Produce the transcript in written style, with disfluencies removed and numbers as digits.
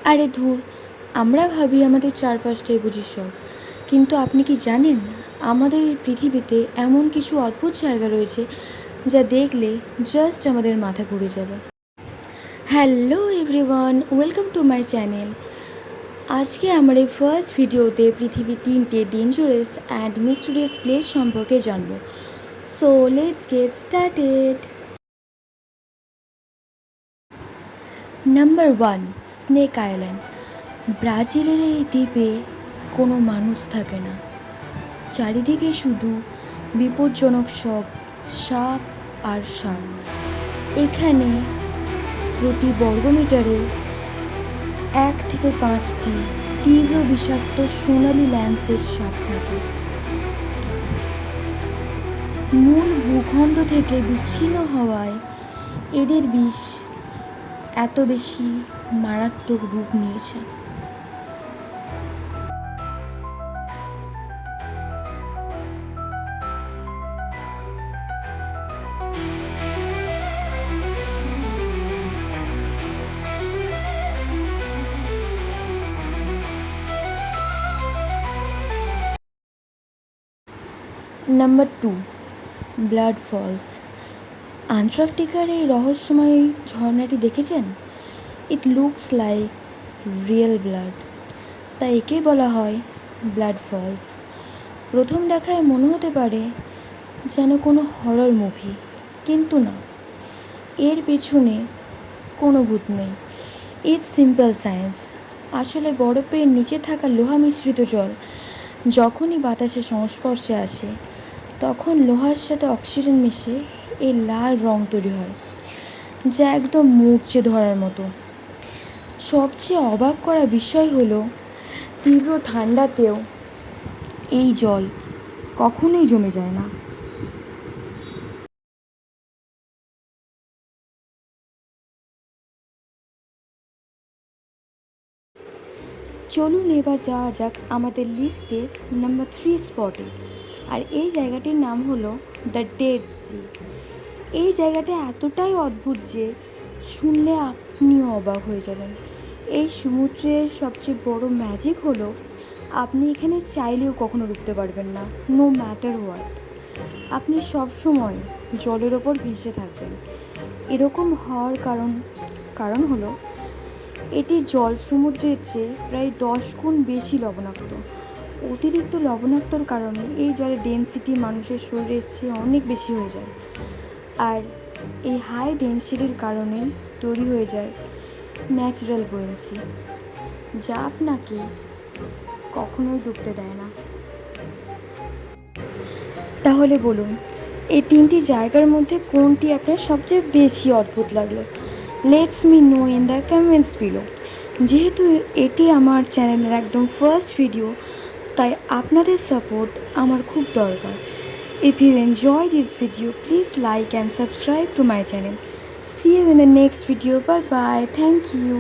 আরে ধুর, আমরা ভাবি আমাদের চারপাশটাই বুঝি সব, কিন্তু আপনি কি জানেন আমাদের এই পৃথিবীতে এমন কিছু অদ্ভুত জায়গা রয়েছে যা দেখলে জাস্ট আমাদের মাথা ঘুরে যাবে। Hello everyone, welcome to my channel. আজকে আমার এই ফার্স্ট ভিডিওতে পৃথিবীর 3টে ডেঞ্জারাস অ্যান্ড মিস্টিরিয়াস প্লেস সম্পর্কে জানবো। So let's get started. Number 1, snake island. ব্রাজিলের এই দ্বীপে কোনো মানুষ থাকে না, চারিদিকে শুধু বিপজ্জনক সব সাপ আর সাপ। এখানে প্রতি বর্গমিটারে 1 থেকে 5টি তীব্র বিষাক্ত সোনালি ল্যান্সের সাপ থাকে। মূল ভূখণ্ড থেকে বিচ্ছিন্ন হওয়ায় এদের বিষ এত বেশি মারাত্মক রূপ নিয়েছে। Number 2, blood false. আন্টার্কটিকার এই রহস্যময় ঝর্ণাটি দেখেছেন? It looks like real blood, তাই একে বলা হয় ব্লাড ফলস। প্রথম দেখায় মনে হতে পারে যেন কোনো হরর মুভি, কিন্তু না, এর পেছনে কোনো ভূত নেই। It's simple science. আসলে বরফের নিচে থাকা লোহা মিশ্রিত জল যখনই বাতাসের সংস্পর্শে আসে, তখন লোহার সাথে অক্সিজেন মিশে এই লাল রং তৈরি হয়, যা একদম মূর্ছে ধরার মতো। সবচেয়ে অবাক করা বিষয় হলো তীব্র ঠান্ডাতেও এই জল কখনোই জমে যায় না। চলুন এবার যাওয়া যাক আমাদের লিস্টের নাম্বার 3 স্পটে। আর এই জায়গাটির নাম হলো দ্য ডেড সি। এই জায়গাটা এতটাই অদ্ভুত যে শুনলে আপনিও অবাক হয়ে যাবেন। এই সমুদ্রের সবচেয়ে বড় ম্যাজিক হলো আপনি এখানে চাইলেও কখনো ঢুকতে পারবেন না, নো ম্যাটার হোয়াট। আপনি সবসময় জলের ওপর ভেসে থাকবেন। এরকম হওয়ার কারণ হলো এটি জল সমুদ্রের চেয়ে প্রায় 10 গুণ বেশি লবণাক্ত। অতিরিক্ত লবণাক্তর কারণে এই জলের ডেনসিটি মানুষের শরীরের চেয়ে অনেক বেশি হয়ে যায়, আর এই হাই ডেনসিটির কারণেই তৈরি হয়ে যায় ন্যাচারাল বুয়েন্সি, যা আপনাকে কখনোই ডুবতে দেয় না। তাহলে বলুন, এই 3টি জায়গার মধ্যে কোনটি আপনার সবচেয়ে বেশি অদ্ভুত লাগলো? Let's me no in the comments below. যেহেতু এটি আমার চ্যানেলের একদম ফার্স্ট ভিডিও, তাই আপনাদের সাপোর্ট আমার খুব দরকার। If you enjoy this video, please like and subscribe to my channel. See you in the next video. Bye bye. Thank you.